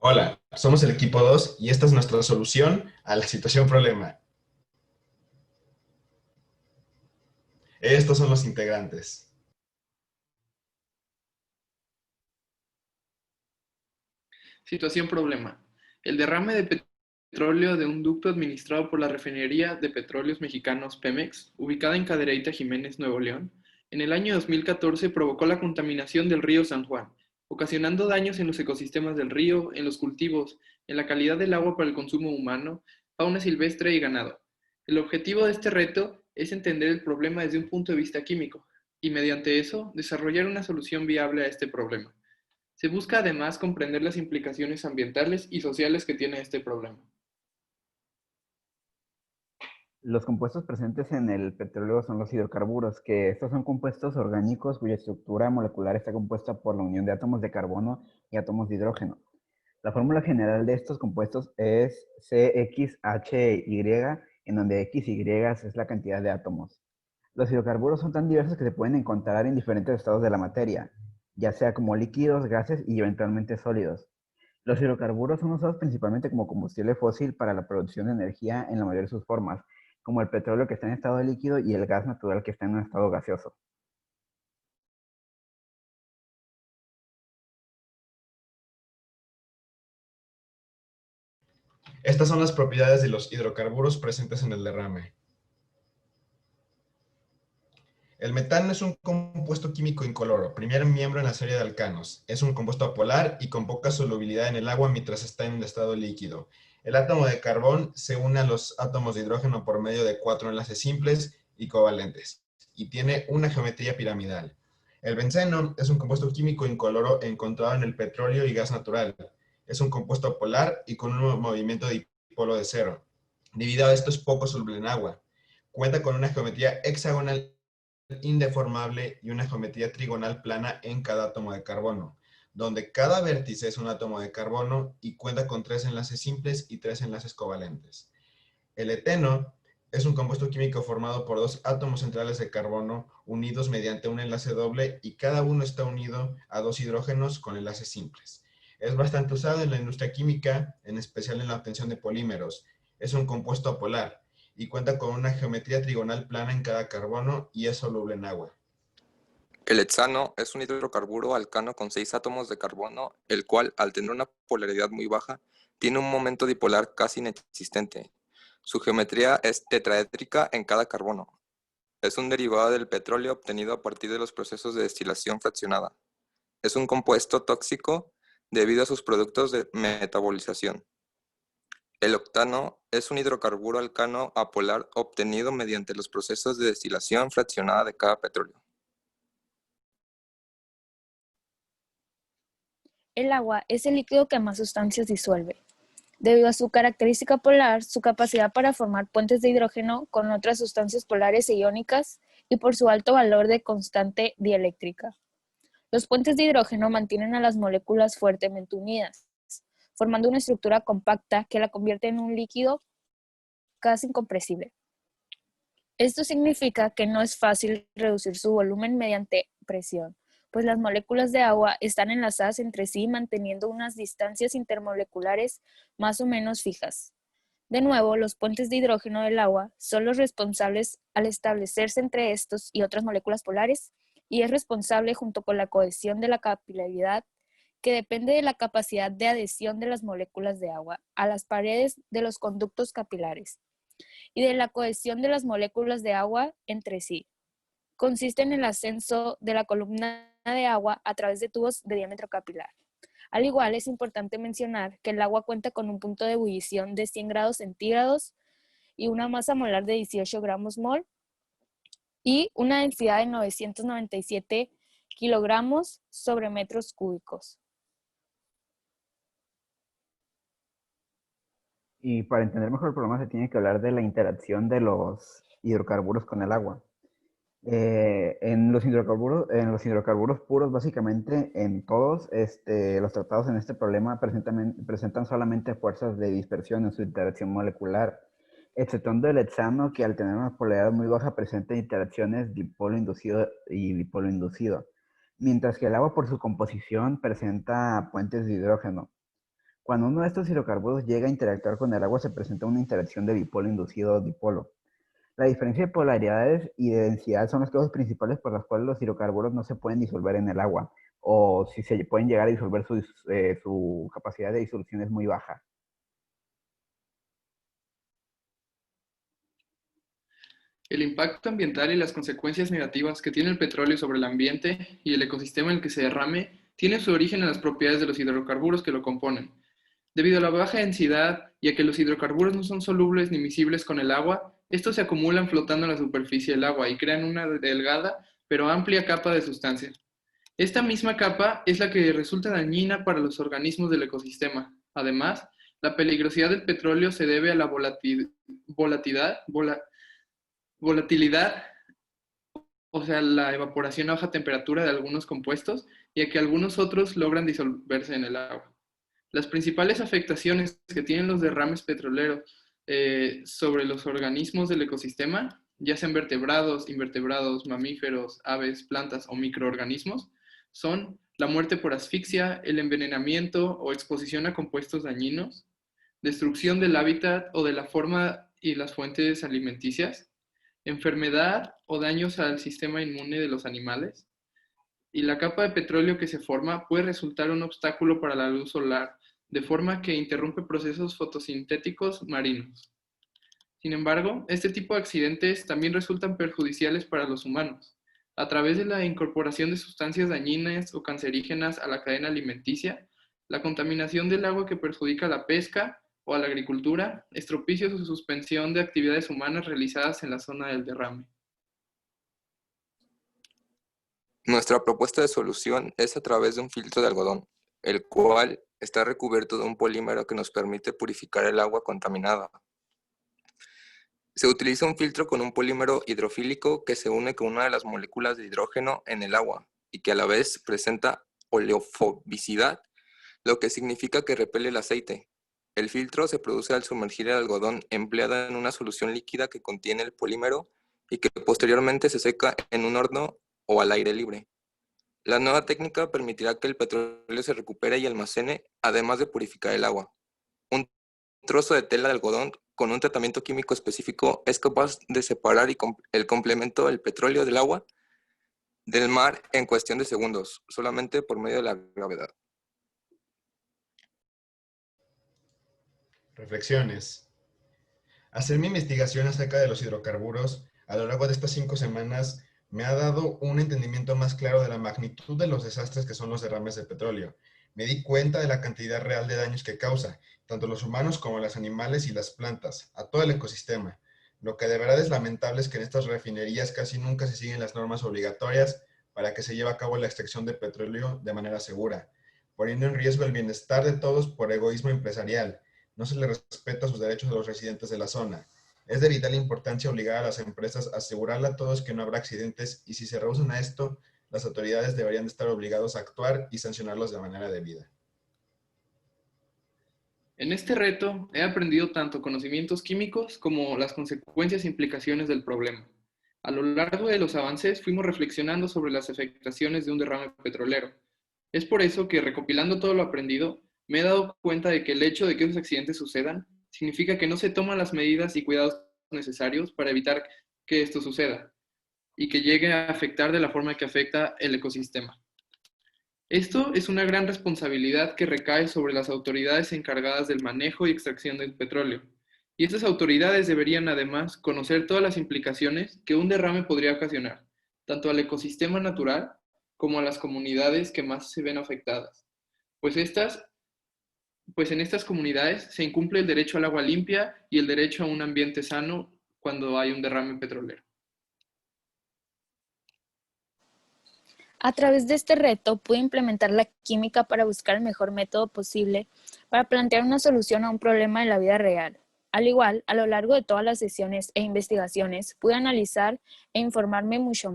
Hola, somos el equipo 2 y esta es nuestra solución a la situación problema. Estos son los integrantes. Situación problema. El derrame de petróleo de un ducto administrado por la Refinería de Petróleos Mexicanos Pemex, ubicada en Cadereyta Jiménez, Nuevo León, en el año 2014 provocó la contaminación del río San Juan, ocasionando daños en los ecosistemas del río, en los cultivos, en la calidad del agua para el consumo humano, fauna silvestre y ganado. El objetivo de este reto es entender el problema desde un punto de vista químico y mediante eso desarrollar una solución viable a este problema. Se busca además comprender las implicaciones ambientales y sociales que tiene este problema. Los compuestos presentes en el petróleo son los hidrocarburos, que estos son compuestos orgánicos cuya estructura molecular está compuesta por la unión de átomos de carbono y átomos de hidrógeno. La fórmula general de estos compuestos es CXHY, en donde XY es la cantidad de átomos. Los hidrocarburos son tan diversos que se pueden encontrar en diferentes estados de la materia, ya sea como líquidos, gases y eventualmente sólidos. Los hidrocarburos son usados principalmente como combustible fósil para la producción de energía en la mayoría de sus formas, como el petróleo que está en estado líquido y el gas natural que está en un estado gaseoso. Estas son las propiedades de los hidrocarburos presentes en el derrame. El metano es un compuesto químico incoloro, primer miembro en la serie de alcanos. Es un compuesto apolar y con poca solubilidad en el agua mientras está en estado líquido. El átomo de carbón se une a los átomos de hidrógeno por medio de 4 enlaces simples y covalentes, y tiene una geometría piramidal. El benceno es un compuesto químico incoloro encontrado en el petróleo y gas natural. Es un compuesto polar y con un movimiento dipolo de cero. Debido a esto es poco soluble en agua. Cuenta con una geometría hexagonal indeformable y una geometría trigonal plana en cada átomo de carbono, donde cada vértice es un átomo de carbono y cuenta con 3 enlaces simples y 3 enlaces covalentes. El eteno es un compuesto químico formado por 2 átomos centrales de carbono unidos mediante un enlace doble y cada uno está unido a 2 hidrógenos con enlaces simples. Es bastante usado en la industria química, en especial en la obtención de polímeros. Es un compuesto apolar y cuenta con una geometría trigonal plana en cada carbono y es soluble en agua. El hexano es un hidrocarburo alcano con 6 átomos de carbono, el cual, al tener una polaridad muy baja, tiene un momento dipolar casi inexistente. Su geometría es tetraédrica en cada carbono. Es un derivado del petróleo obtenido a partir de los procesos de destilación fraccionada. Es un compuesto tóxico debido a sus productos de metabolización. El octano es un hidrocarburo alcano apolar obtenido mediante los procesos de destilación fraccionada de cada petróleo. El agua es el líquido que más sustancias disuelve. Debido a su característica polar, su capacidad para formar puentes de hidrógeno con otras sustancias polares e iónicas y por su alto valor de constante dieléctrica. Los puentes de hidrógeno mantienen a las moléculas fuertemente unidas, formando una estructura compacta que la convierte en un líquido casi incompresible. Esto significa que no es fácil reducir su volumen mediante presión, pues las moléculas de agua están enlazadas entre sí manteniendo unas distancias intermoleculares más o menos fijas. De nuevo, los puentes de hidrógeno del agua son los responsables al establecerse entre estos y otras moléculas polares y es responsable junto con la cohesión de la capilaridad que depende de la capacidad de adhesión de las moléculas de agua a las paredes de los conductos capilares y de la cohesión de las moléculas de agua entre sí. Consiste en el ascenso de la columna de agua a través de tubos de diámetro capilar. Al igual, es importante mencionar que el agua cuenta con un punto de ebullición de 100 grados centígrados y una masa molar de 18 gramos mol y una densidad de 997 kilogramos sobre metros cúbicos. Y para entender mejor el problema se tiene que hablar de la interacción de los hidrocarburos con el agua. En los hidrocarburos puros, básicamente en todos los tratados en este problema presentan solamente fuerzas de dispersión en su interacción molecular, exceptuando el hexano, que al tener una polaridad muy baja presenta interacciones dipolo inducido y dipolo inducido, mientras que el agua por su composición presenta puentes de hidrógeno. Cuando uno de estos hidrocarburos llega a interactuar con el agua, se presenta una interacción de dipolo inducido o dipolo. La diferencia de polaridades y de densidad son las causas principales por las cuales los hidrocarburos no se pueden disolver en el agua, o si se pueden llegar a disolver, su capacidad de disolución es muy baja. El impacto ambiental y las consecuencias negativas que tiene el petróleo sobre el ambiente y el ecosistema en el que se derrame tiene su origen en las propiedades de los hidrocarburos que lo componen. Debido a la baja densidad y a que los hidrocarburos no son solubles ni miscibles con el agua, estos se acumulan flotando en la superficie del agua y crean una delgada pero amplia capa de sustancia. Esta misma capa es la que resulta dañina para los organismos del ecosistema. Además, la peligrosidad del petróleo se debe a la volatilidad, o sea, la evaporación a baja temperatura de algunos compuestos y a que algunos otros logran disolverse en el agua. Las principales afectaciones que tienen los derrames petroleros sobre los organismos del ecosistema, ya sean vertebrados, invertebrados, mamíferos, aves, plantas o microorganismos, son la muerte por asfixia, el envenenamiento o exposición a compuestos dañinos, destrucción del hábitat o de la forma y las fuentes alimenticias, enfermedad o daños al sistema inmune de los animales, y la capa de petróleo que se forma puede resultar un obstáculo para la luz solar, de forma que interrumpe procesos fotosintéticos marinos. Sin embargo, este tipo de accidentes también resultan perjudiciales para los humanos. A través de la incorporación de sustancias dañinas o cancerígenas a la cadena alimenticia, la contaminación del agua que perjudica la pesca o a la agricultura, estropicios o suspensión de actividades humanas realizadas en la zona del derrame. Nuestra propuesta de solución es a través de un filtro de algodón, el cual está recubierto de un polímero que nos permite purificar el agua contaminada. Se utiliza un filtro con un polímero hidrofílico que se une con una de las moléculas de hidrógeno en el agua y que a la vez presenta oleofobicidad, lo que significa que repele el aceite. El filtro se produce al sumergir el algodón empleada en una solución líquida que contiene el polímero y que posteriormente se seca en un horno o al aire libre. La nueva técnica permitirá que el petróleo se recupere y almacene, además de purificar el agua. Un trozo de tela de algodón con un tratamiento químico específico es capaz de separar el complemento del petróleo del agua del mar en cuestión de segundos, solamente por medio de la gravedad. Reflexiones. Hacer mi investigación acerca de los hidrocarburos a lo largo de estas 5 semanas me ha dado un entendimiento más claro de la magnitud de los desastres que son los derrames de petróleo. Me di cuenta de la cantidad real de daños que causa, tanto los humanos como los animales y las plantas, a todo el ecosistema. Lo que de verdad es lamentable es que en estas refinerías casi nunca se siguen las normas obligatorias para que se lleve a cabo la extracción de petróleo de manera segura, poniendo en riesgo el bienestar de todos por egoísmo empresarial. No se les respeta sus derechos a los residentes de la zona. Es de vital importancia obligar a las empresas a asegurarle a todos que no habrá accidentes y si se rehusan a esto, las autoridades deberían de estar obligados a actuar y sancionarlos de manera debida. En este reto he aprendido tanto conocimientos químicos como las consecuencias e implicaciones del problema. A lo largo de los avances fuimos reflexionando sobre las afectaciones de un derrame petrolero. Es por eso que, recopilando todo lo aprendido, me he dado cuenta de que el hecho de que esos accidentes sucedan significa que no se toman las medidas y cuidados necesarios para evitar que esto suceda y que llegue a afectar de la forma que afecta el ecosistema. Esto es una gran responsabilidad que recae sobre las autoridades encargadas del manejo y extracción del petróleo. Y estas autoridades deberían además conocer todas las implicaciones que un derrame podría ocasionar, tanto al ecosistema natural como a las comunidades que más se ven afectadas. Pues en estas comunidades se incumple el derecho al agua limpia y el derecho a un ambiente sano cuando hay un derrame petrolero. A través de este reto pude implementar la química para buscar el mejor método posible para plantear una solución a un problema de la vida real. Al igual, a lo largo de todas las sesiones e investigaciones, pude analizar e informarme mucho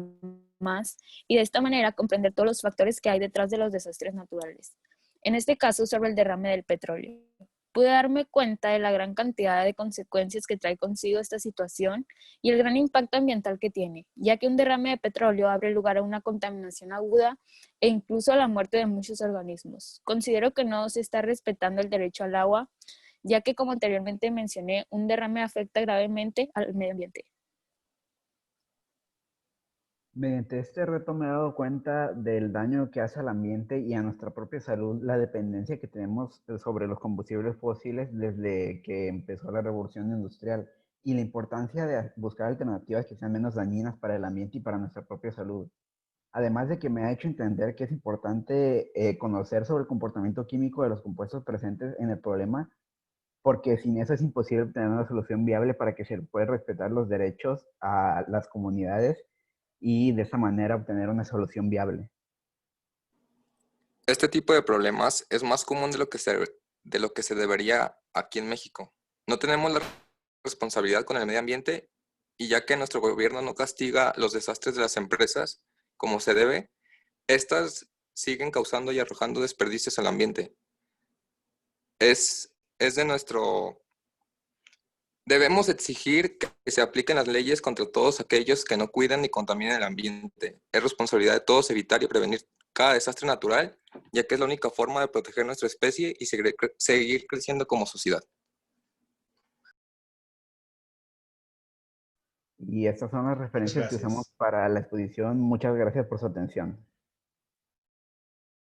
más y de esta manera comprender todos los factores que hay detrás de los desastres naturales. En este caso, sobre el derrame del petróleo. pude darme cuenta de la gran cantidad de consecuencias que trae consigo esta situación y el gran impacto ambiental que tiene, ya que un derrame de petróleo abre lugar a una contaminación aguda e incluso a la muerte de muchos organismos. Considero que no se está respetando el derecho al agua, ya que, como anteriormente mencioné, un derrame afecta gravemente al medio ambiente. Mediante este reto me he dado cuenta del daño que hace al ambiente y a nuestra propia salud la dependencia que tenemos sobre los combustibles fósiles desde que empezó la revolución industrial y la importancia de buscar alternativas que sean menos dañinas para el ambiente y para nuestra propia salud. Además de que me ha hecho entender que es importante conocer sobre el comportamiento químico de los compuestos presentes en el problema, porque sin eso es imposible obtener una solución viable para que se pueda respetar los derechos a las comunidades y de esa manera obtener una solución viable. Este tipo de problemas es más común de lo que se debería aquí en México. No tenemos la responsabilidad con el medio ambiente y ya que nuestro gobierno no castiga los desastres de las empresas como se debe, estas siguen causando y arrojando desperdicios al ambiente. Es de nuestro... Debemos exigir que se apliquen las leyes contra todos aquellos que no cuidan ni contaminan el ambiente. Es responsabilidad de todos evitar y prevenir cada desastre natural, ya que es la única forma de proteger nuestra especie y seguir creciendo como sociedad. Y estas son las Muchas referencias que usamos gracias. para la exposición. Muchas gracias por su atención.